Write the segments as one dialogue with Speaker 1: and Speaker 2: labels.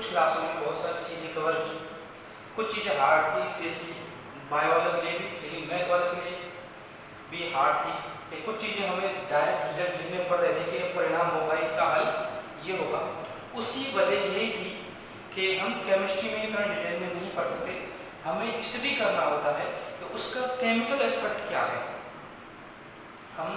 Speaker 1: कुछ क्लासों में बहुत सारी चीज़ें कवर की, कुछ चीज़ें हार्ड थी, स्पेशली बायो वालों के लिए भी, लेकिन मैथ वालों के लिए भी हार्ड थी कि कुछ चीज़ें हमें डायरेक्ट रिजल्ट लिखने पड़ रहे थे कि परिणाम होगा, इसका हल ये होगा। उसकी वजह यही थी कि हम केमिस्ट्री में इतना डिटेल में नहीं पढ़ सकते, हमें स्टडी करना होता है कि उसका केमिकल एस्पेक्ट क्या है, हम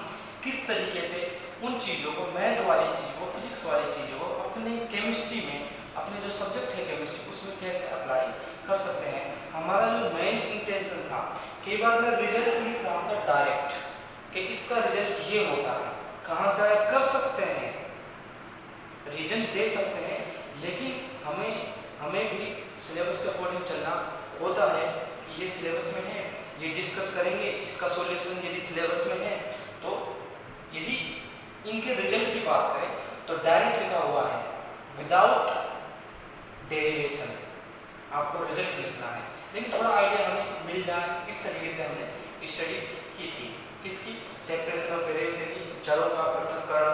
Speaker 1: किस तरीके से उन चीज़ों को, मैथ वाली चीज़ को, फिजिक्स वाली चीज़ों को अपने केमिस्ट्री में, अपने जो सब्जेक्ट है केमिस्ट्री, उसमें कैसे अप्लाई कर सकते हैं। हमारा जो मेन इंटेंशन था, कई बार मैं रिजल्ट लिख रहा था डायरेक्ट कि इसका रिजल्ट ये होता है, कहाँ से आया कर सकते हैं, रीजन दे सकते हैं, लेकिन हमें भी सिलेबस के अकॉर्डिंग चलना होता है कि ये सिलेबस में है, ये डिस्कस करेंगे, इसका सॉल्यूशन यदि सिलेबस में है। तो यदि इनके रिजल्ट की बात करें तो डायरेक्ट लिखा हुआ है विदाउट डेरिवेशन, आपको रिजल्ट लिखना है, लेकिन थोड़ा आइडिया हमें मिल जाए इस तरीके से हमने स्टडी की थी। किसकी? सेपरेशन ऑफ वेरिएबल्स की, चरों का पृथक्करण।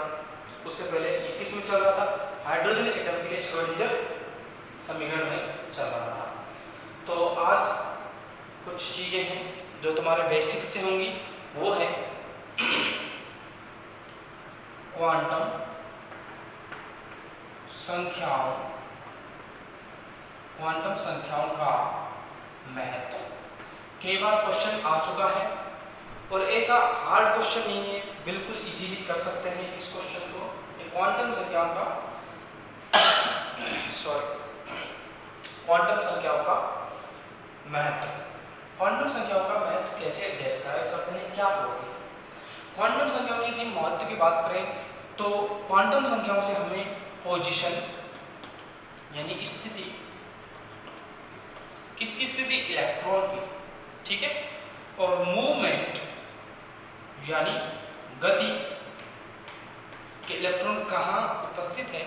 Speaker 1: उससे पहले ये किस में चल रहा था? हाइड्रोजन एटम के लिए श्रोडिंगर समीकरण में चल रहा था। तो आज कुछ चीज़ें हैं जो तुम्हारे बेसिक्स से होंगी, वो है क्वांटम संख्याओं का महत्व। कई बार क्वेश्चन आ चुका है और ऐसा हार्ड क्वेश्चन नहीं है, बिल्कुल इजीली कर सकते हैं इस क्वेश्चन को। क्वांटम संख्याओं का महत्व। क्वांटम संख्याओं का महत्व कैसे डिस्क्राइब करते हैं, क्या बोलते हैं? क्वांटम संख्याओं की यदि महत्व की बात करें तो क्वांटम संख्याओं से हमें पोजीशन यानी स्थिति, किसकी स्थिति? इलेक्ट्रॉन की, ठीक है, और मूवमेंट यानी गति कि इलेक्ट्रॉन कहाँ उपस्थित है,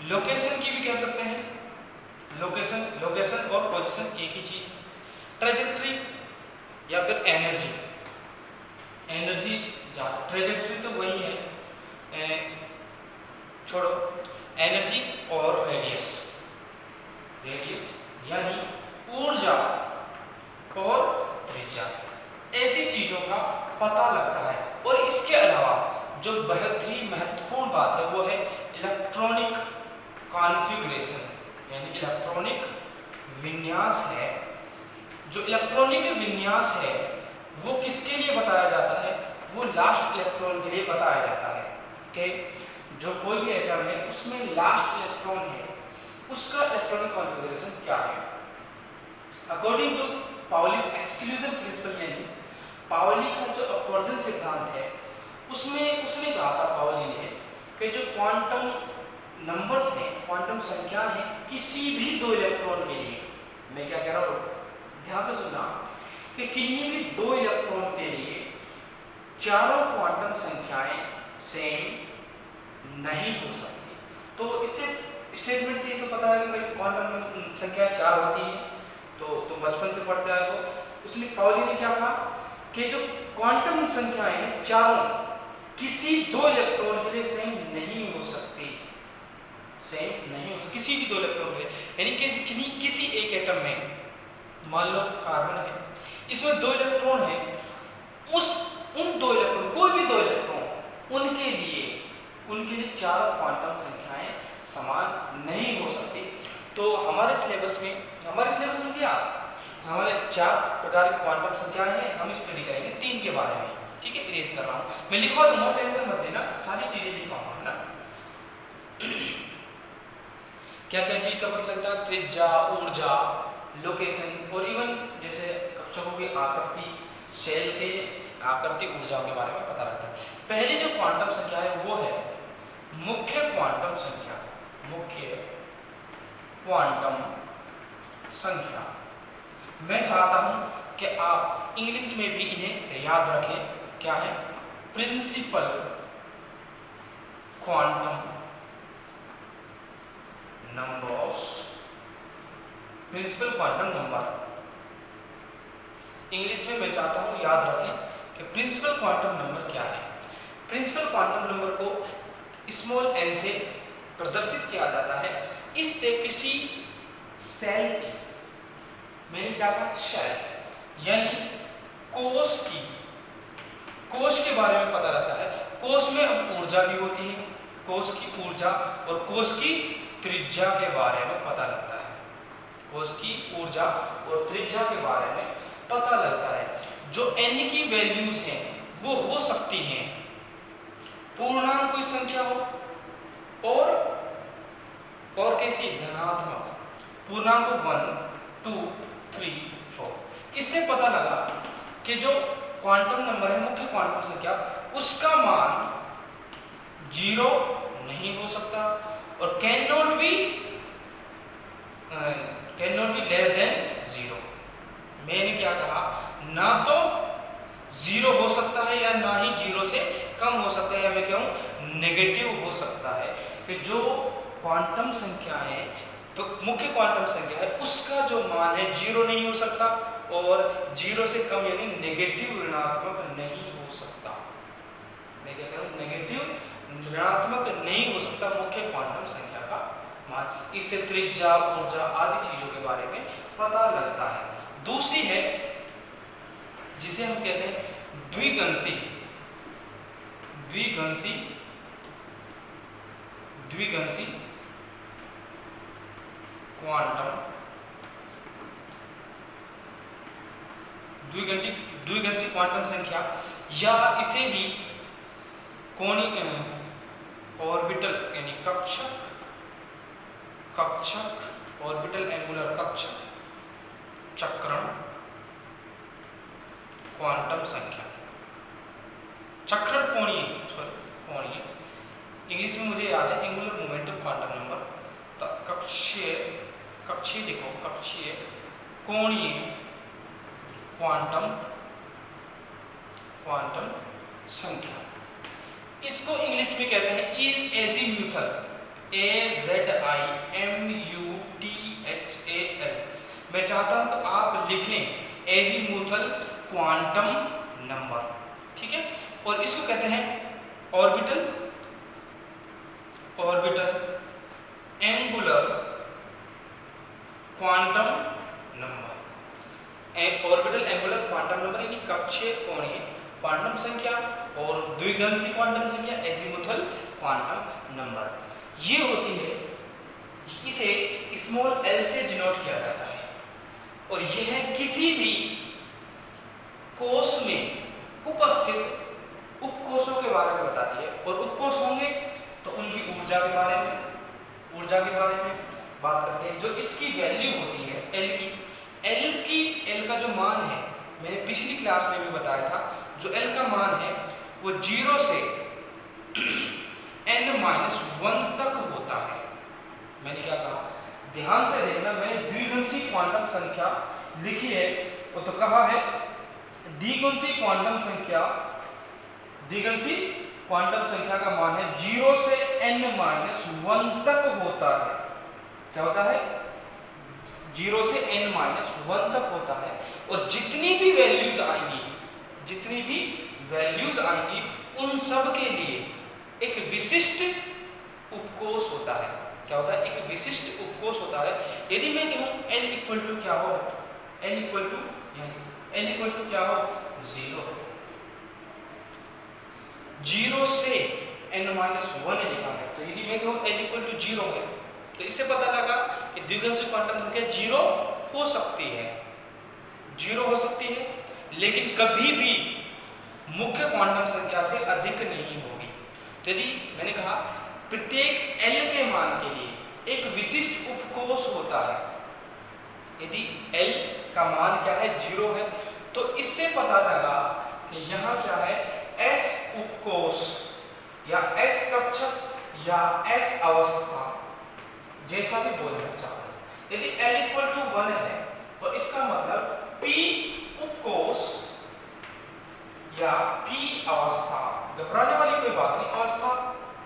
Speaker 1: लोकेशन की भी कह सकते हैं, लोकेशन और पोजीशन एक ही चीज। ट्रेजेक्ट्री या फिर एनर्जी ट्रेजेक्ट्री तो वही है, छोड़ो, एनर्जी और रेडियस यानी ऊर्जा और त्रिज्या, ऐसी चीजों का पता लगता है। और इसके अलावा जो बहुत ही महत्वपूर्ण बात है वो है इलेक्ट्रॉनिक कॉन्फ़िगरेशन यानी इलेक्ट्रॉनिक विन्यास है। जो इलेक्ट्रॉनिक विन्यास है वो किसके लिए बताया जाता है? वो लास्ट इलेक्ट्रॉन के लिए बताया जाता है कि जो कोई भी एटम है उसमें लास्ट इलेक्ट्रॉन है, उसका इलेक्ट्रॉनिक कॉन्फ़िगरेशन क्या है। According to Pauli's exclusion principle यानी पाउली का जो अपवर्जन सिद्धांत है, उसमें उसने कहा था पाउली ने कि जो क्वांटम नंबर्स हैं, क्वांटम संख्या है, किसी भी दो इलेक्ट्रॉन के लिए, मैं क्या कह रहा हूँ ध्यान से सुनना, कि किन्हीं भी दो इलेक्ट्रॉन के लिए चारों क्वांटम संख्याएं सेम नहीं हो सकती। तो इससे स्टेटमेंट से ये तो पता है कि भाई क्वांटम संख्याएं चार होती हैं, तो तुम बचपन से पढ़ते आए हो। उसने पाउली ने क्या कहा कि जो क्वांटम संख्याएं हैं चारों किसी दो इलेक्ट्रॉन के लिए सेम नहीं हो सकती, किसी भी दो इलेक्ट्रॉन के लिए, यानी कि किसी एक एटम में मान लो कार्बन है, इसमें दो इलेक्ट्रॉन है, उन दो इलेक्ट्रॉन, कोई भी दो इलेक्ट्रॉन, उनके लिए चारों क्वांटम संख्याएं समान नहीं हो सकती। तो हमारे सिलेबस में क्या, हमारे चार प्रकार की क्वांटम संख्याएं हैं, हम स्टडी करेंगे तीन के बारे में, ठीक है। इरेज कर रहा हूँ, मैं लिखवा दूंगा, टेंशन मत लेना, सारी चीजें लिखवाऊंगा, है ना। क्या क्या चीज का पता लगता है? त्रिज्या, ऊर्जा, लोकेशन और इवन जैसे कक्षकों की आकृति, सेल के आकृति, ऊर्जाओं के बारे में पता रहता है। पहली जो क्वांटम संख्या है वो है मुख्य क्वांटम संख्या। मैं चाहता हूं कि आप इंग्लिश में भी इन्हें याद रखें। क्या है? Principal quantum number. इंग्लिश में मैं चाहता हूं याद रखें कि प्रिंसिपल क्वांटम नंबर क्या है। प्रिंसिपल क्वांटम नंबर को स्मॉल n से प्रदर्शित किया जाता है। इससे किसी सेल की, मैंने क्या कहा, सेल यानी कोश के बारे में पता लगता है। कोश में अब ऊर्जा भी होती है, कोश की ऊर्जा और कोश की त्रिज्या के बारे में पता लगता है। कोश की ऊर्जा और त्रिज्या के बारे में पता लगता है। जो n की वैल्यूज हैं वो हो सकती हैं पूर्णांक कोई संख्या हो और कैसी, धनात्मक पूर्णांक 1 2 3 4। इससे पता लगा कि जो क्वांटम नंबर है, मुख्य क्वांटम संख्या, उसका मान 0 नहीं हो सकता और can not be less than 0। मैंने क्या कहा, ना तो 0 हो सकता है या ना ही 0 से कम हो सकता है, या मैं कहूँ नेगेटिव हो सकता है। कि जो क्वांटम संख्या है, तो मुख्य क्वांटम संख्या है, उसका जो मान है 0 नहीं हो सकता और 0 से कम यानी नेगेटिव ऋणात्मक नहीं हो सकता। मैं क्या कह रहा हूँ, नेगेटिव ऋणात्मक नहीं हो सकता मुख्य क्वांटम संख्या का मान। इससे त्रिज्या, ऊर्जा आदि चीजों के बारे में पता लगता है। दूसरी है जिसे हम कहते हैं द्विगंशी क्वांटम, द्विगंशी क्वांटम संख्या, या इसे ही कोणीय ऑर्बिटल यानी कक्षक ऑर्बिटल एंगुलर कक्षक चक्रण क्वांटम संख्या, चक्रण कोणीय इंग्लिश में मुझे याद है एंगुलर मोमेंटम क्वांटम नंबर। तो कक्षीय कोणीय क्वांटम संख्या, इसको इंग्लिश में कहते हैं एजीम्यूथल, AZIMUTHAL। मैं चाहता हूं कि आप लिखें एजीम्यूथल क्वांटम नंबर, ठीक है। और इसको कहते हैं orbital angular quantum number. Orbital angular quantum number यानी कक्षीय कोणीय क्वांटम संख्या और द्विगंशी क्वांटम संख्या एजीमुथल क्वांटम नंबर, ये होती है, इसे स्मॉल l से डिनोट किया जाता है। और यह किसी भी कोश में उपस्थित उपकोषों के बारे में बताती है। और उपकोष होंगे तो उनकी ऊर्जा के बारे में बात करते हैं। जो इसकी वैल्यू होती है L का जो मान है, मैंने पिछली क्लास में भी बताया था, जो L का मान है वो 0 से n-1 तक होता है। मैंने क्या कहा, ध्यान से देखना, मैंने द्विगुंशी क्वांटम संख्या लिखी है, वो तो कहा है द्विगुंशी क्वांटम संख्या का मान है 0 से n-1 तक होता है। क्या होता है? 0 से n-1 तक होता है। और जितनी भी वैल्यूज आएंगी उन सब के लिए एक विशिष्ट उपकोष होता है। क्या होता है? एक विशिष्ट उपकोष होता है। यदि मैं कहूं n इक्वल टू क्या हो, n इक्वल टू क्या हो, 0 से n-1 लिखा है। तो यदि मैं कहूं n इक्वल टू 0 है, तो इससे पता लगा कि द्विगुंशी क्वांटम संख्या 0 हो सकती है, लेकिन कभी भी मुख्य क्वांटम संख्या से अधिक नहीं होगी। तो यदि मैंने कहा प्रत्येक L के मान के लिए एक विशिष्ट उपकोष होता है, यदि L का मान क्या है, 0 है, तो इससे पता लगा कि यहाँ क्या है, S उपकोष या S कक्षक या S अवस्था, जैसा भी बोलना चाहो। यदि L इक्वल टू 1 है तो इसका मतलब P उपकोष या P अवस्था, घबराने वाली कोई बात नहीं, अवस्था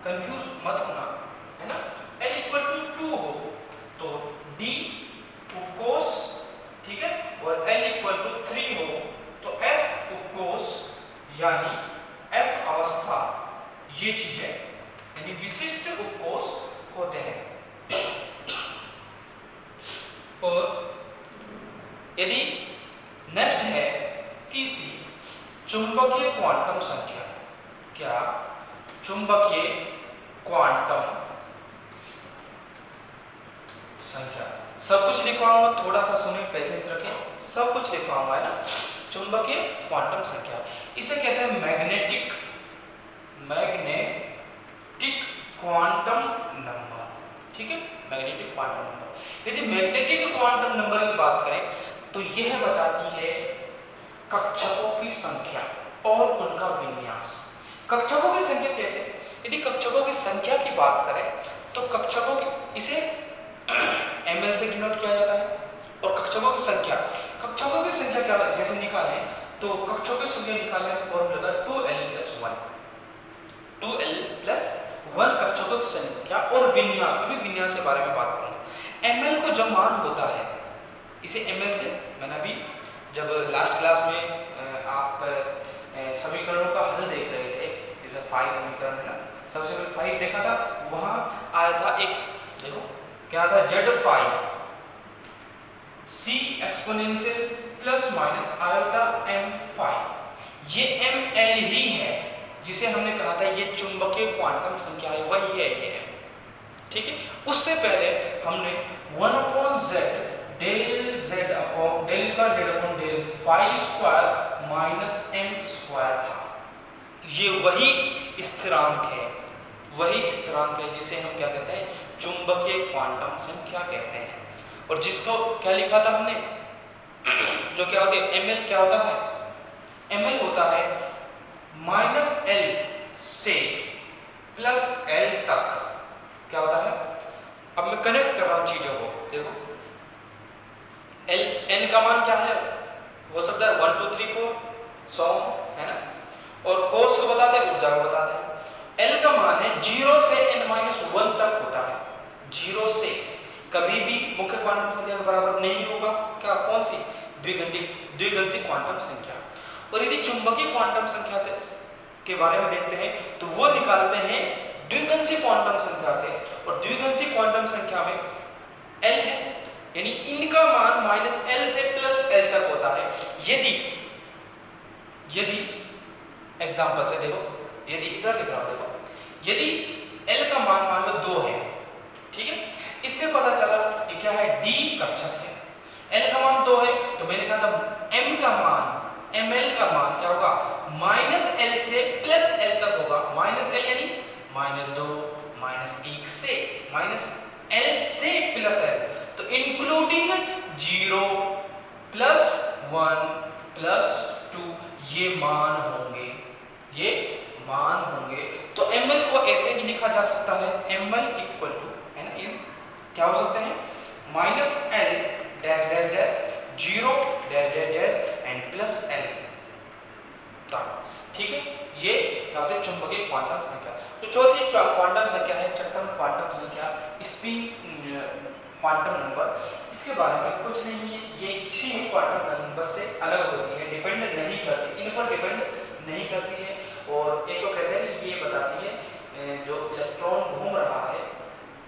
Speaker 1: कंफ्यूज मत होना, है ना। L इक्वल टू 2 हो तो D उपकोष, ठीक है, और L इक्वल टू 3 हो तो F उपकोष यानी F अवस्था, ये चीज है, यानी विशिष्ट उपकोष होता लिखवाऊंगा, थोड़ा सा सुने, पेशेंस रखें, सब कुछ लिखवाऊंगा, है ना। चुंबकीय क्वांटम संख्या, इसे कहते हैं मैग्नेटिक क्वांटम नंबर, ठीक है, मैग्नेटिक क्वांटम नंबर। यदि मैग्नेटिक क्वांटम नंबर की बात करें तो यह बताती है कक्षकों की संख्या और उनका विन्यास। कक्षकों की संख्या कैसे? यदि कक्षकों की संख्या की बात करें तो कक्षकों की इसे ml से डिनोट किया जाता है, और कक्षकों की संख्या क्या जैसे निकालें तो कक्षों की संख्या निकालने का फॉर्मूला था 2l+1 कक्षकों की संख्या और विन्यास। अभी विन्यास के बारे में बात करूंगा। ml को जब मान होता है, इसे ml से, मैंने अभी जब लास्ट क्लास में आप समीकरणों का हल देख रहे थे, जैसे 5 समीकरण है ना, सबसे पहले 5 देखा था, वहां आया था एक, देखो क्या था, Z5 C exponential plus minus iota m5, ये ml ही है जिसे हमने कहा था ये चुंबकीय क्वांटम संख्या है, वही है ये m, ठीक है। उससे पहले हमने 1/z del square z upon del phi square minus m² था, ये वही स्थिरांक है जिसे हम क्या कहते हैं, चुंबकीय क्वांटम संख्या कहते हैं। और जिसको क्या लिखा था हमने, जो क्या होता है ml, क्या होता है ml होता है -l से +l तक, क्या होता है, अब मैं कनेक्ट कर रहा हूं चीजों को, देखो n का मान क्या है, हो सकता है 1 2 3 4 100, है ना, और कोस को बताते हैं, ऊर्जा को बताते हैं। l का मान है 0 से n-1 तक होता है, 0 से कभी भी मुख्य क्वांटम संख्या के बराबर नहीं होगा, क्या, कौन सी, द्विघाती क्वांटम संख्या। और यदि चुंबकीय क्वांटम संख्या के बारे में देखते हैं तो वो निकालते हैं द्विघाती क्वांटम संख्या से, और द्विघाती क्वांटम संख्या में l है, यानी इनका मान -l से +l तक होता है। यदि एग्जांपल से देखो, यदि इधर लिख रहा हूं, देखो यदि l का मान लो 2 है, ठीक है, इससे पता चला ये क्या है, d कक्षक है, l का मान 2 है, तो मैंने कहा था ml का मान क्या होगा, -l से +l तक होगा, -l यानी -2 -1 से -l से +l, तो इंक्लूडिंग 0 +1 +2 ये मान होंगे। तो ml को ऐसे भी लिखा जा सकता है, ml इक्वल टू, है ना, ये क्या हो सकते हैं, -l -, 0 एंड +l तक, ठीक है। ये क्या होते हैं, चुंबकीय क्वांटम संख्या। तो चौथी क्वांटम संख्या है चक्रण क्वांटम संख्या, स्पिन क्वांटम नंबर। इसके बारे में कुछ नहीं है, ये किसी भी क्वांटम नंबर से अलग होती है, डिपेंड नहीं करती, इन पर डिपेंड नहीं करती है। और एक को कहते हैं, ये बताती है जो इलेक्ट्रॉन घूम रहा है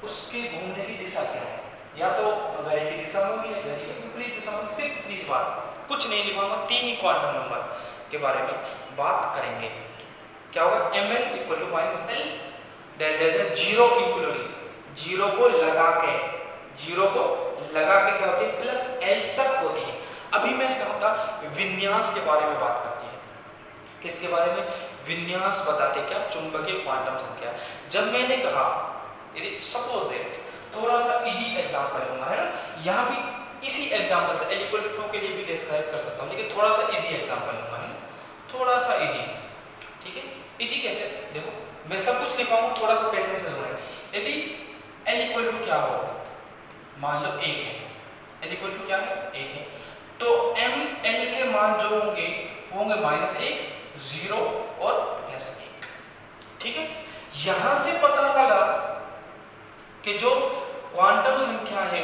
Speaker 1: उसके घूमने की दिशा क्या है, या तो घड़ी की दिशा में होगी या घड़ी के विपरीत दिशा में। सिर्फ 30 बार, कुछ नहीं लिखवाऊंगा, 3 ही क्वांटम नंबर के बारे में बात करेंगे। क्या होगा, ml equal to -l, del 0 including, 0 को लगा के क्या होती है, +l तक होती है। अभी मैंने कहा था विन्यास के बारे में बात करती है, किसके बारे में, विन्यास बताते क्या, चुंबकीय क्वांटम संख्या। जब मैंने कहा, यदि सपोज देख, थोड़ा सा इजी एग्जांपल लूंगा, है ना, यहाँ भी इसी एग्जांपल से l इक्वल टू 2 के लिए भी डिस्क्राइब कर सकता हूँ, लेकिन थोड़ा सा इजी एग्जांपल लूंगा, है ना, थोड़ा सा इजी, ठीक है। इजी कैसे, देखो मैं सब कुछ लिखवाऊंगा, थोड़ा सा पेशेंस से सुने। यदि l इक्वल टू क्या हो, मान लो 1 है, l इक्वल टू क्या है, 1 है, तो ml के मान जो होंगे वो होंगे -1, 0 और +1, ठीक है। यहां से पता लगा कि जो क्वांटम संख्या है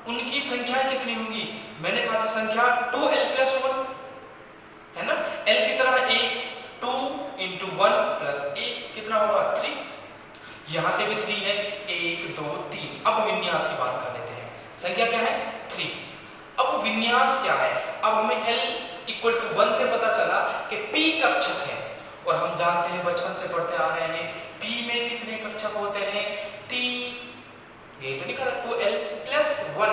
Speaker 1: उनकी संख्या कितनी होगी। मैंने कहा था संख्या 2l+1 है ना, l कितना है 1, 2 × 1 + 1 कितना होगा 3, यहां से भी 3 है, 1 2 3। अब विन्यास की बात कर लेते हैं, संख्या क्या है 3। अब विन्यास क्या है, अब हमें l इक्वल टू 1 से पता चला कि p कक्षक है, और हम जानते हैं बचपन से पढ़ते आ रहे हैं p में कितने कक्षक होते हैं, 3, ये तो नहीं करा, 2l+1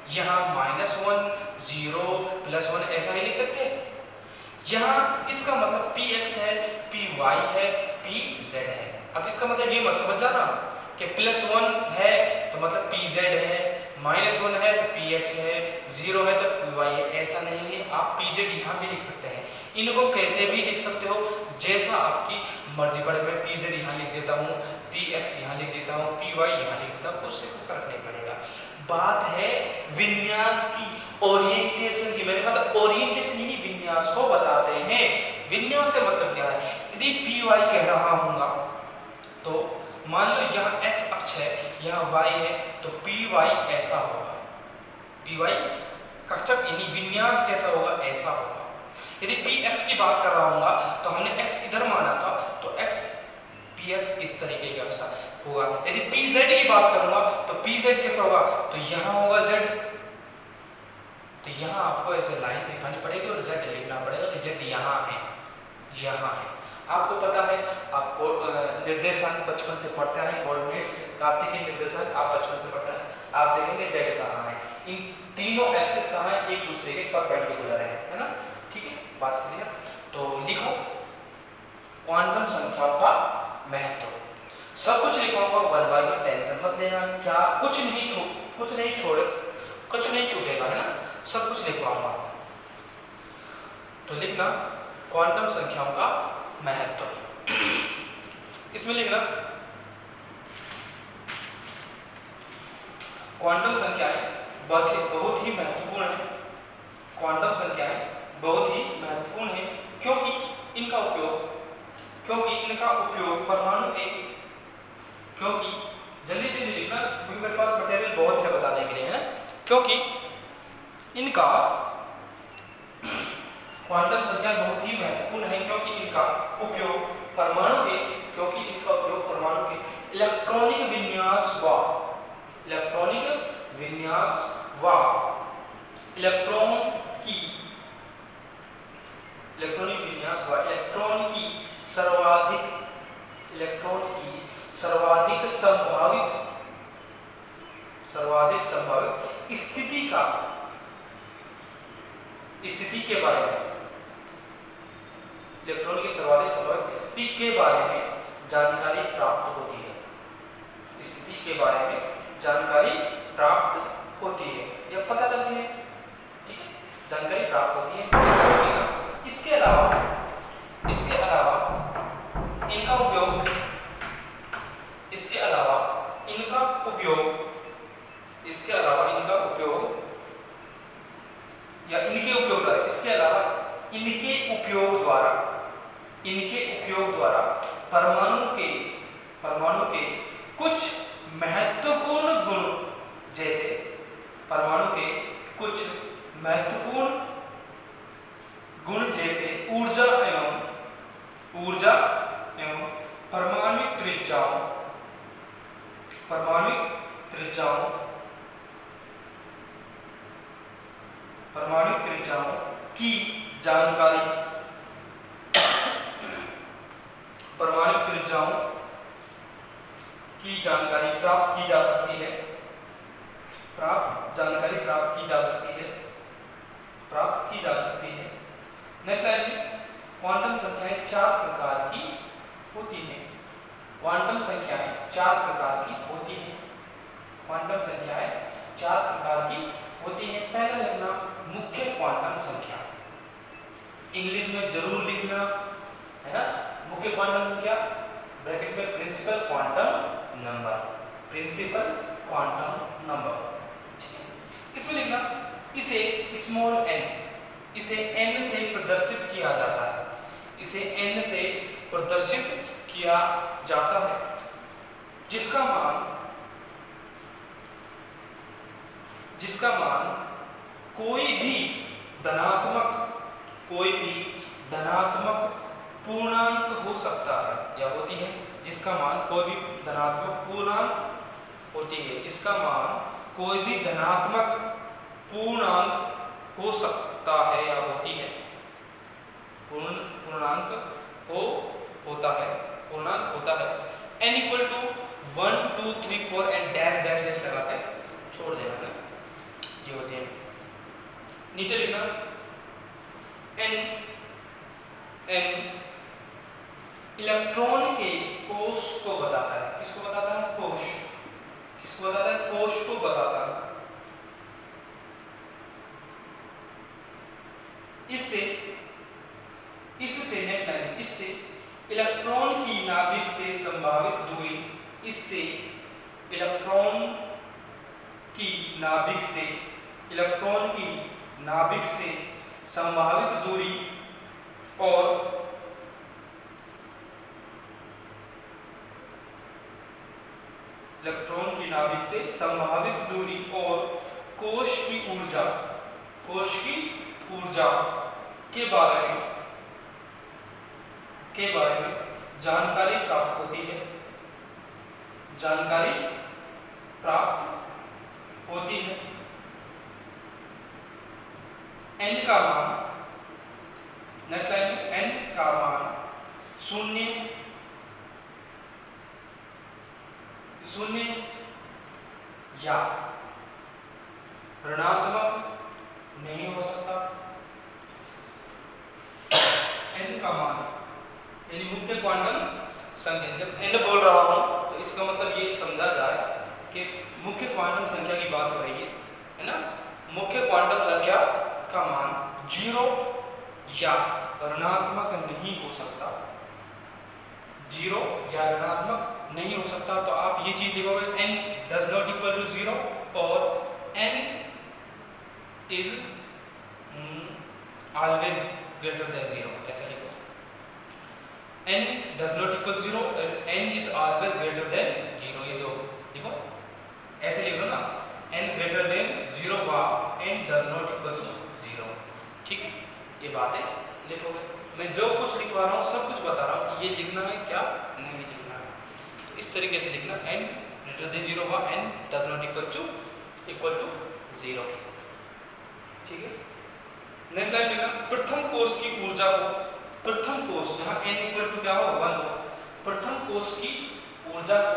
Speaker 1: यहाँ -1 0 +1 ऐसा ही लिख सकते हैं। यहाँ इसका मतलब px है, py है, pz है। अब इसका मतलब ये मत समझ जाना कि +1 है तो मतलब pz है, -1 है तो px है, 0 है तो py है, ऐसा नहीं है। आप pz यहाँ भी लिख सकते हैं, इनको कैसे भी लिख सकते हो जैसा आपकी मर्जी पड़े। मैं pz यहाँ लिख देता हूँ, px यहाँ लिख देता हूँ, py यहाँ लिख देता हूँ, उससे कोई फर्क नहीं पड़ेगा। बात है विन्यास की, ओरिएंटेशन की। मैंने कहा था ओरिएंटेशन यानी विन्यास को बताते हैं। विन्यास से मतलब क्या है? यदि py कह रहा हूँगा तो मान लो यहाँ x अक्ष है, यहाँ y है, तो py ऐसा होगा। py कक्षक यानी विन्यास कैसा होगा? ऐसा होगा। यदि px की बात कर रहा हूँगा तो हमने x इधर माना था, तो x px इस तरीके का ऐसा होगा। यदि pz की बात करूँगा तो pz कैसा होगा? तो यहाँ होगा z, तो यहाँ आपको ऐसे लाइन दिखानी पड़ेगी और z लिखना पड़ेगा कि z यहाँ है, यहाँ है। आपको पता है, आपको निर्देशांक बचपन से पढ़ते हैं, कोऑर्डिनेट्स कार्तिक निर्देशांक आप बचपन से पढ़ते हैं, आप देखेंगे z कहाँ है, इन तीनों एक्सिस कहाँ है, एक दूसरे के परपेंडिकुलर है ना। ठीक है, बात क्लियर। तो लिखो क्वांटम संख्याओं का महत्व। सब कुछ लिखवाऊंगा 1 बाय 1, टेंशन मत लेना, क्या कुछ नहीं छूटेगा, है ना, सब कुछ लिखवाऊंगा। तो लिखना क्वांटम संख्याओं का महत्व। इसमें लिखना क्वांटम संख्याएं बहुत ही महत्वपूर्ण है। क्वांटम संख्याएं बहुत ही महत्वपूर्ण है क्योंकि इनका उपयोग परमाणु के, क्योंकि जल्दी लिखना क्योंकि मेरे पास मटेरियल बहुत है बताने के लिए, है ना। क्योंकि इनका क्वांटम संख्या बहुत ही महत्वपूर्ण है क्योंकि इनका उपयोग परमाणु के इलेक्ट्रॉनिक विन्यास व इलेक्ट्रॉन की सर्वाधिक संभावित स्थिति के बारे में, इलेक्ट्रॉन की सर्वाधिक संभावित स्थिति के बारे में जानकारी प्राप्त होती है। स्थिति के बारे में जानकारी प्राप्त होती है या पता लगती है, ठीक है, जानकारी प्राप्त होती है। इसके अलावा इनका उपयोग इनके उपयोग द्वारा परमाणु के कुछ महत्वपूर्ण गुण, जैसे परमाणु के कुछ महत्वपूर्ण गुण जैसे ऊर्जा एवं परमाणु त्रिज्याओं की जानकारी प्राप्त की जा सकती है। नेक्स्ट लाइन में क्वांटम संख्याएं 4 प्रकार की होती हैं। पहला लिखना मुख्य क्वांटम संख्या, इंग्लिश में जरूर लिखना, है ना। मुख्य क्वांटम संख्या ब्रैकेट में प्रिंसिपल क्वांटम नंबर। इसमें लिखना इसे स्मॉल n, इसे n से प्रदर्शित किया जाता है, जिसका मान कोई भी धनात्मक पूर्णांक हो सकता है या होती है, जिसका मान कोई भी धनात्मक पूर्णांक हो सकता है या होती है, पूर्णांक होता है। n equal to 1 2 3 4 and dash लगाते छोड़ देना है। ये होते हैं। नीचे लिखना n इलेक्ट्रॉन के कोश को बताता है। किसको बताता है? कोश। किसको बताता है? कोश को बताता है। इससे नेक्स्ट लाइन, इससे इलेक्ट्रॉन की नाभिक से संभावित दूरी, इससे इलेक्ट्रॉन की नाभिक से संभावित दूरी और इलेक्ट्रॉन की नाभिक से संभावित दूरी और कोश की ऊर्जा के बारे में जानकारी प्राप्त होती है। n का मान, नेक्स्ट लाइन में n का मान 0 या ऋणात्मक नहीं हो सकता। n का मान यानी मुख्य क्वांटम संख्या। जब n बोल रहा हूं तो इसका मतलब ये समझा जाए कि मुख्य क्वांटम संख्या की बात हो रही है ना। मुख्य क्वांटम संख्या का मान 0 या ऋणात्मक नहीं हो सकता। 0 या ऋणात्मक नहीं हो सकता। तो आप ये चीज लिखोगे n does not equal to 0 और n is always greater than 0, ऐसा लिखो। n does not equal 0 and n is always greater than 0, ये दो लिखो, ऐसे लिख लो ना, n greater than 0 व n does not equal to 0। ठीक है, ये बातें लिखोगे। मैं जो कुछ लिखवा रहा हूँ सब कुछ बता रहा हूँ कि ये लिखना है क्या नहीं लिखना है। तो इस तरीके से लिखना n greater than 0 व n does not equal to 0। ठीक है, नेक्स्ट लाइन लिखना प्रथम कोष की ऊर्जा को, प्रथम कोष जहां n इक्वल टू क्या हो 1 हो, प्रथम कोष की ऊर्जा को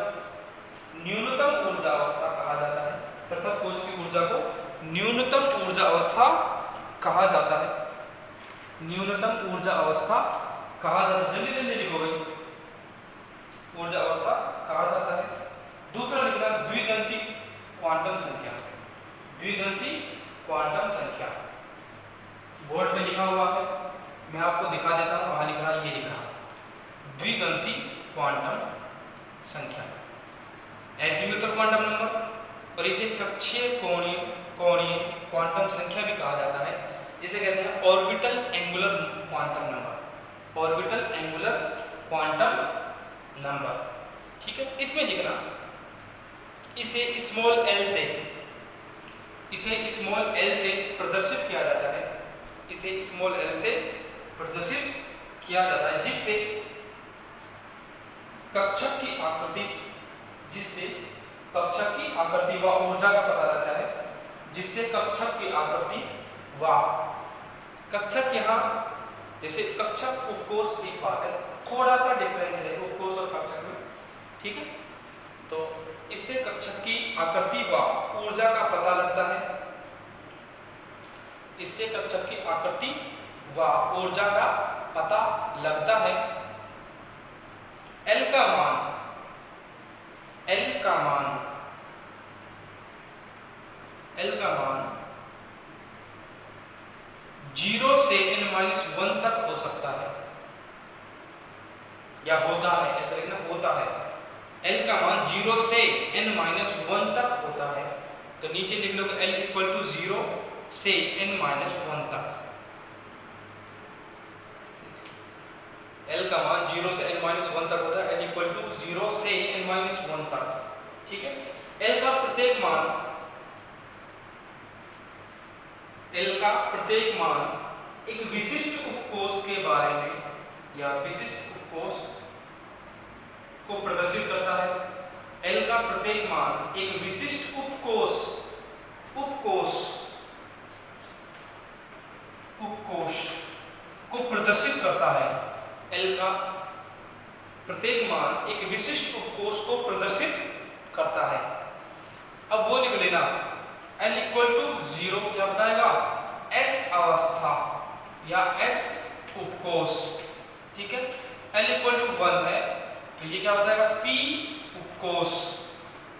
Speaker 1: न्यूनतम ऊर्जा अवस्था कहा जाता है। प्रथम कोष की ऊर्जा को न्यूनतम ऊर्जा अवस्था कहा जाता है। न्यूनतम ऊर्जा अवस्था कहा जाता है। जल्दी जल्दी लिखो भाई, ऊर्जा अवस्था कहा जाता है। दूसरा लिखना द्विगंशी क्वांटम संख्या। द्विगंशी क्वांटम संख्या बोर्ड पे लिखा हुआ है, मैं आपको दिखा देता हूं कहां लिख रहा है। ये लिख रहा द्विगंशी क्वांटम संख्या, एजीमुथल क्वांटम नंबर, और इसे कक्षीय कोणीय क्वांटम संख्या भी कहा जाता है। जिसे कहते हैं orbital angular quantum number, orbital angular quantum number. ठीक है, इसमें लिखना इसे स्मॉल एल से प्रदर्शित किया जाता है। इसे स्मॉल एल से प्रदर्शित किया जाता है, जिससे कक्षक की आकृति व ऊर्जा का पता लगता है। जिससे कक्षक की आकृति व कक्षक, यहाँ जैसे कक्षक उपकोष एक बात है, थोड़ा सा डिफरेंस है उपकोष और कक्षक में। ठीक है, तो इससे कक्षक की आकृति व ऊर्जा का पता लगता है। इससे कक्षक की आकृति व ऊर्जा का पता लगता है। L का मान 0 से n-1 तक हो सकता है या होता है, ऐसा लिखना होता है। L का मान 0 से n-1 तक होता है। तो नीचे लिख लो L इक्वल टू 0 से n-1 तक। L का मान 0 से n-1 तक होता है। L इक्वल टू 0 से n-1 तक। ठीक है, L का प्रत्येक मान एक विशिष्ट उपकोष के बारे में या विशिष्ट उपकोष को प्रदर्शित करता है। L का प्रत्येक मान एक विशिष्ट उपकोष को प्रदर्शित करता है। L का प्रत्येक मान एक विशिष्ट उपकोष को प्रदर्शित करता है। अब वो लिख लेना L इक्वल टू 0 कोस,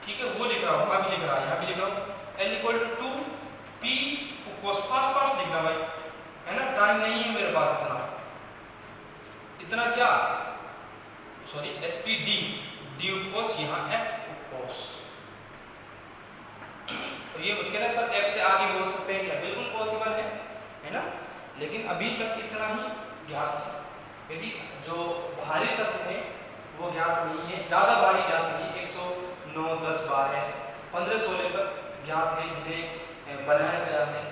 Speaker 1: ठीक है, वो लिख रहा हूँ, अभी लिख रहा है, यहाँ भी लिख रहा हूँ L equal to 2P cos, fast लिखना भाई, है ना, टाइम नहीं है मेरे पास इतना क्या, सॉरी SPD डी कोस, यहाँ F कोस। तो ये मुझे ना सर F से आगे बोल सकते हैं क्या, बिल्कुल पॉसिबल है ना, लेकिन अभी तक इतना ही ज्ञात है। यदि जो भारी तत्व है वो ज्ञात नहीं है, ज़्यादा भारी ज्ञात नहीं, 109, 10, 12, 15, 16 तक ज्ञात है जिन्हें बनाया गया है।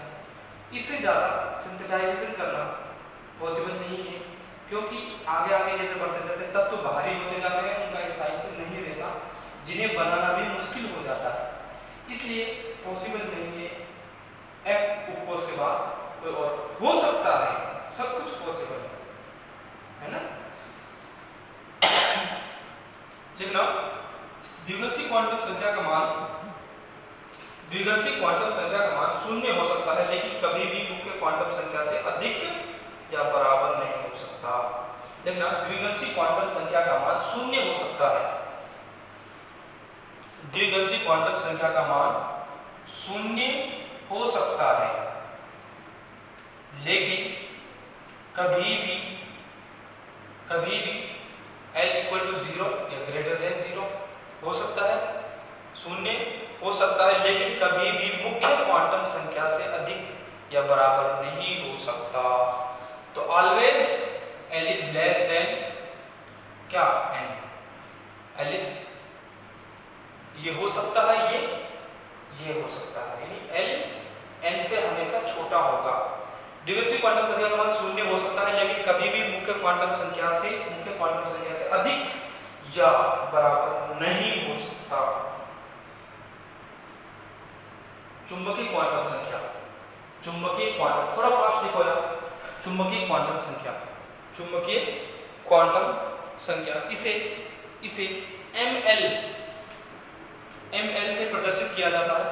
Speaker 1: इससे ज़्यादा सिंथेटाइजेशन करना पॉसिबल नहीं है, क्योंकि आगे आगे जैसे बढ़ते जाते तत्व तो भारी होते जाते हैं, उनका स्थायित्व नहीं रहता, जिन्हें बनाना भी मुश्किल हो जाता है, इसलिए पॉसिबल नहीं है। F उपकोष के बाद कोई और हो सकता है, सब कुछ पॉसिबल है ना। लिखना द्विघर्षी क्वांटम संख्या का मान, द्विघर्षी क्वांटम संख्या का मान शून्य हो सकता है, लेकिन कभी भी मुख्य क्वांटम संख्या से अधिक या बराबर नहीं हो सकता। लिखना द्विघर्षी क्वांटम संख्या का मान शून्य हो सकता है, द्विघर्षी क्वांटम संख्या का मान शून्य हो सकता है, लेकिन कभी भी L इक्वल टू 0 या ग्रेटर देन 0 हो सकता है, शून्य हो सकता है, लेकिन कभी भी मुख्य क्वांटम संख्या से अधिक या बराबर नहीं हो सकता। तो always L is less than क्या N, L इज, ये हो सकता है, ये हो सकता है, यानी L N से हमेशा छोटा होगा। द्विघर्षी क्वांटम संख्या का मान शून्य हो सकता है, लेकिन कभी भी मुख्य क्वांटम संख्या से अधिक या बराबर नहीं हो सकता। चुंबकीय क्वांटम संख्या, चुंबकीय क्वांटम, थोड़ा फास्ट लिखो यार, चुंबकीय क्वांटम संख्या, चुंबकीय क्वांटम संख्या, इसे ml से प्रदर्शित किया जाता है,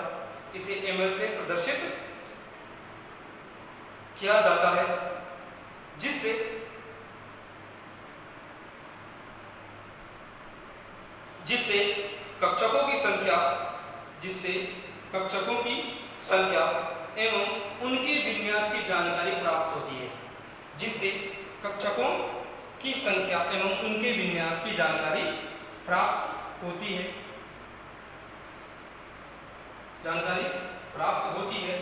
Speaker 1: इसे ml से प्रदर्शित किया जाता है, जिससे कक्षकों की संख्या एवं उनके विन्यास की जानकारी प्राप्त होती है, जिससे कक्षकों की संख्या एवं उनके विन्यास की जानकारी प्राप्त होती है,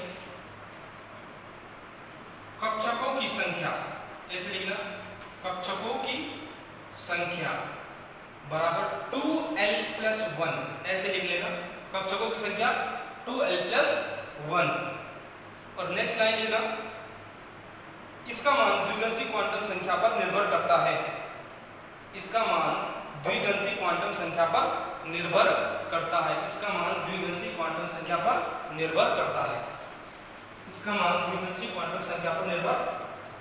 Speaker 1: कक्षकों की संख्या, ऐसे लिखना, कक्षकों की संख्या बराबर 2l+1, ऐसे लिख लेना, कक्षकों की संख्या 2l+1। और नेक्स्ट लाइन लिखना, इसका मान द्विघर्षी क्वांटम संख्या पर निर्भर करता है, इसका मान द्विघर्षी क्वांटम संख्या पर निर्भर करता है, इसका मान द्विघर्षी क्वांटम संख्या पर निर्भर करता है, इसका मान द्विघर्षी क्वांटम संख्या पर निर्भर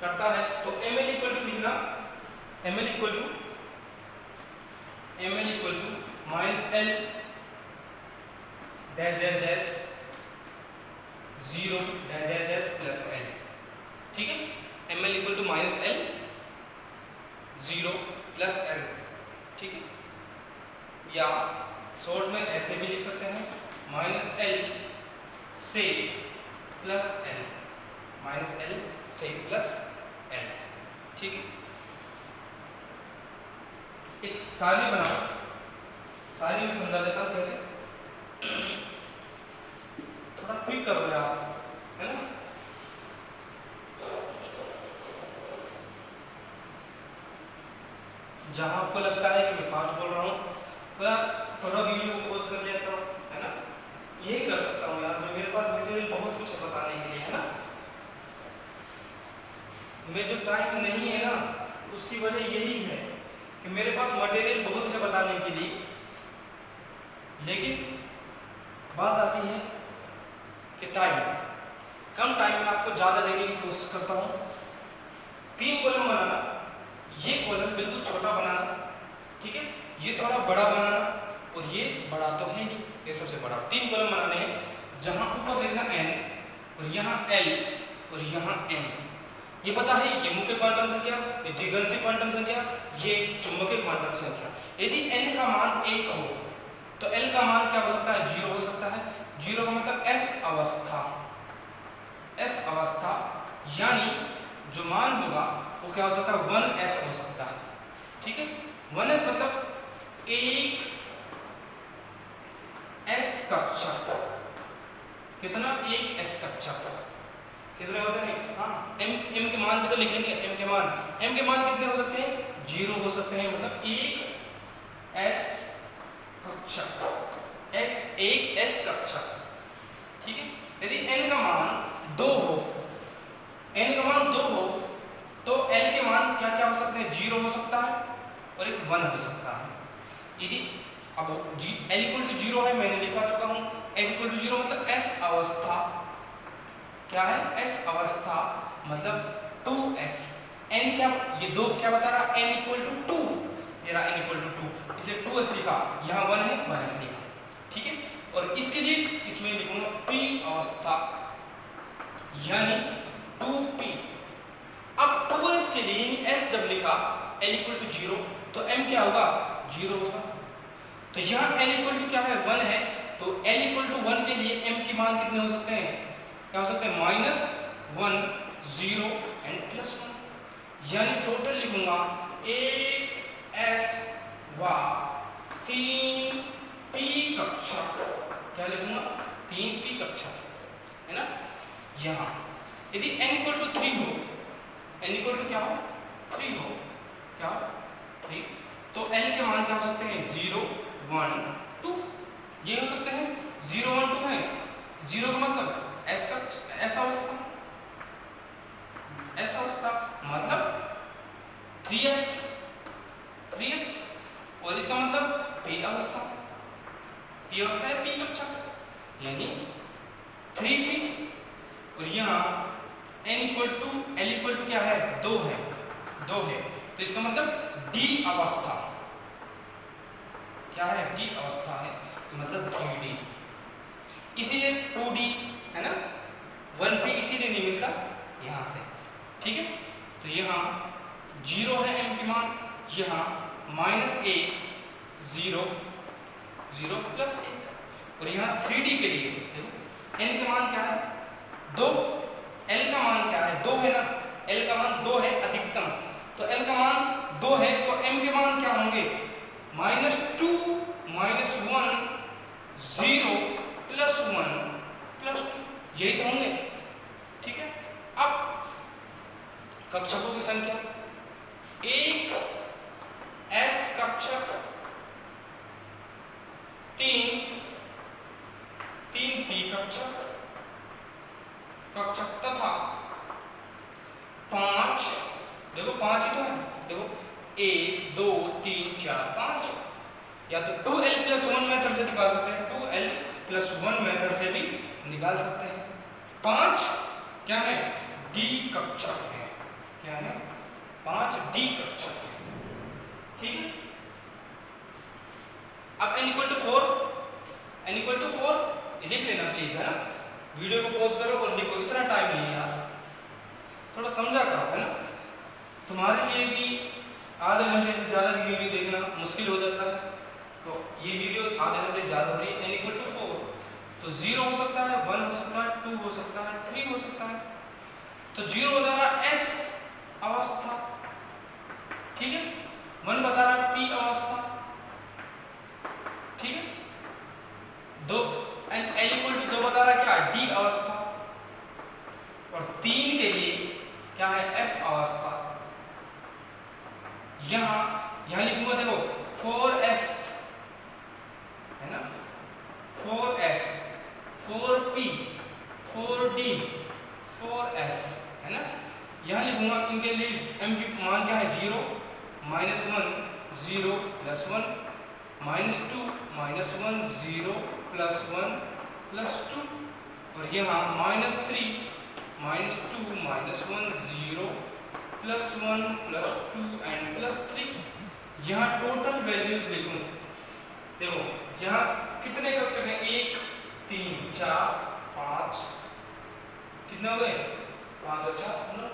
Speaker 1: करता है। तो ml इक्वल टू लिखना, ml equal to -L dash 0 dash plus L, ठीक है, ml equal to -L 0 plus L, ठीक है, या शॉर्ट में ऐसे भी लिख सकते हैं, -L से प्लस L, -L से प्लस L, ठीक है। एक सारणी बनाओ, सारणी में समझा देता हूँ कैसे, थोड़ा क्विक करो यार, है ना। जहां आपको लगता है कि मैं फास्ट बोल रहा हूँ, तो यार थोड़ा वीडियो को पॉज कर लेता हूँ, है ना, यही कर सकता हूँ यार, मेरे पास मटेरियल बहुत कुछ बताने के लिए, है ना। मैं जो टाइम नहीं है ना, उसकी वजह यही है कि मेरे पास मटेरियल बहुत है बताने के लिए, लेकिन बात आती है कि टाइम, कम टाइम में आपको ज़्यादा देने की कोशिश करता हूँ। 3 कॉलम बनाना, ये कॉलम बिल्कुल छोटा बनाना, ठीक है, ये थोड़ा बड़ा बनाना, और ये बड़ा तो है नहीं, ये सबसे बड़ा। 3 कॉलम बनाने हैं, जहाँ ऊपर लिखना n और यहाँ l और यहाँ m। ये पता है, ये मुख्य क्वांटम संख्या, ये द्विघर्षी क्वांटम संख्या, ये चुंबकीय क्वांटम संख्या। यदि n का मान 1 हो तो L का मान क्या हो सकता है, 0 हो सकता है। 0 का मतलब S अवस्था, S अवस्था, यानी जो मान होगा वो क्या हो सकता है, 1s हो सकता है। ठीक है, 1s मतलब एक S कक्षक। कितना, एक S कक्षक। कितने होते हैं, हाँ m के मान भी तो लिखेंगे, m के मान कितने हो सकते हैं, 0 हो सकते हैं, मतलब एक S कक्षक, एक S कक्षक। ठीक है, यदि n का मान 2 हो, n का मान 2 हो तो l के मान क्या क्या हो सकते हैं, 0 हो सकता है और एक 1 हो सकता है। यदि अब l इक्वल टू 0 है, मैंने लिखा चुका हूं, s इक्वल टू 0 मतलब S अवस्था, क्या है, S अवस्था मतलब 2s। n क्या, ये 2 क्या बता रहा, n इक्वल टू 2, ये रहा n इक्वल टू 2, इसलिए 2s लिखा, यहाँ 1 है 1s लिखा। ठीक है, और इसके लिए इसमें लिखूंगा p अवस्था, यानी 2p। अब 2s के लिए यानी s जब लिखा l इक्वल टू 0 तो m क्या होगा, 0 होगा। तो यहाँ l इक्वल टू क्या है, 1 है, तो l इक्वल टू 1 के लिए m के मान कितने हो सकते हैं, क्या हो सकते हैं, -1, 0 एंड +1, यानी टोटल लिखूंगा 1s व 3p कक्षक। क्या लिखूंगा, 3p कक्षक, है ना। यहाँ यदि n इक्वल टू 3 हो, n इक्वल टू क्या हो, 3 हो, क्या 3, तो l के मान क्या हो सकते हैं, 0, 1, 2, ये हो सकते हैं। 0, 1, 2 है, 0 का मतलब S का S अवस्था, S अवस्था मतलब 3s, और इसका मतलब p अवस्था, p अवस्था है p कक्षक, यानी 3p। और यहाँ n equal to l equal to क्या है, 2 है, तो इसका मतलब d अवस्था, क्या है, d अवस्था है, तो मतलब 3d, इसीलिए 2d है ना, 1p इसीलिए नहीं मिलता यहाँ से। ठीक है, तो यहाँ 0 है m की मान, यहाँ -1, 0, 0 + 1, और यहाँ 3d के लिए देखो n का मान क्या है, 2, l का मान क्या है, 2 है ना, l का मान 2 है अधिकतम, तो l का मान 2 है तो m के मान क्या होंगे, -2, -1, 0 +1 +2, यही तो होंगे। ठीक है, अब कक्षकों की संख्या, एक S कक्षक, 3p कक्षक तथा 5, देखो 5 ही तो है, देखो 1, 2, 3, 4, 5, या तो 2l + 1 मेथड से निकाल सकते हैं, 2l + 1 मेथड से भी निकाल सकते हैं। 5 क्या है, d कक्षक है, क्या है, 5 d कक्षक है। ठीक है, अब n इक्वल टू 4 लिख लेना प्लीज, है ना, वीडियो को पॉज करो और लिखो, इतना टाइम नहीं है यार, थोड़ा समझा करो, है ना। तुम्हारे लिए भी आधे घंटे से ज़्यादा की वीडियो देखना मुश्किल हो जाता है, तो ये वीडियो आधे घंटे से ज़्यादा हो रही है। n इक्वल टू 4, तो 0 हो सकता है, 1 हो सकता है, 2 हो सकता है, 3 हो सकता है, तो 0 बता रहा S अवस्था, ठीक है, 1 बता रहा है P अवस्था, ठीक है, 2 l इक्वल टू 2 बता रहा है क्या, D अवस्था, और 3 के लिए क्या है, F अवस्था। यहाँ लिखूंगा, देखो 4s है ना, 4s, 4p, 4d, 4f है ना, यहाँ लिखूंगा, इनके लिए m की मान क्या है, 0, -1, 0 +1, -2, -1, 0 +1 +2, और यहाँ -3, -2, -1, 0 +1 +2 एंड +3। यहाँ टोटल वैल्यूज लिखूं, देखो यहाँ कितने कक्षक हैं, 1, 3, 4, 5, कितने हो गए, 5 और 4, 9।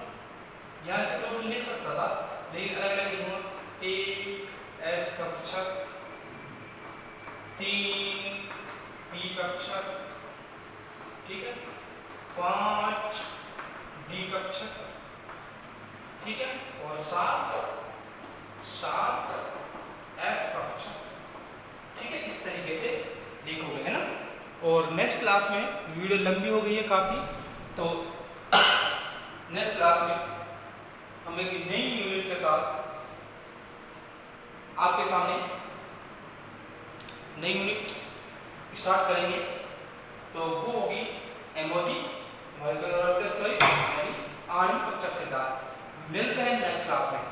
Speaker 1: यहाँ से टोटल लिख सकता था, लेकिन अलग अलग लिखूंगा, 1 S कक्षक, 3 पी कक्षक, ठीक है, 5 डी कक्षक, ठीक है, और 7 एफ कक्षक, ठीक है। इस तरीके से लिखोगे, है ना। और नेक्स्ट क्लास में, वीडियो लंबी हो गई है काफ़ी, तो नेक्स्ट क्लास में हम एक नई यूनिट के साथ आपके सामने नई यूनिट स्टार्ट करेंगे। तो वो होगी एमओटी, मॉलिक्यूलर ऑर्बिटल थ्योरी, यानी आणविक कक्षक सिद्धांत। मिलते हैं नेक्स्ट क्लास में।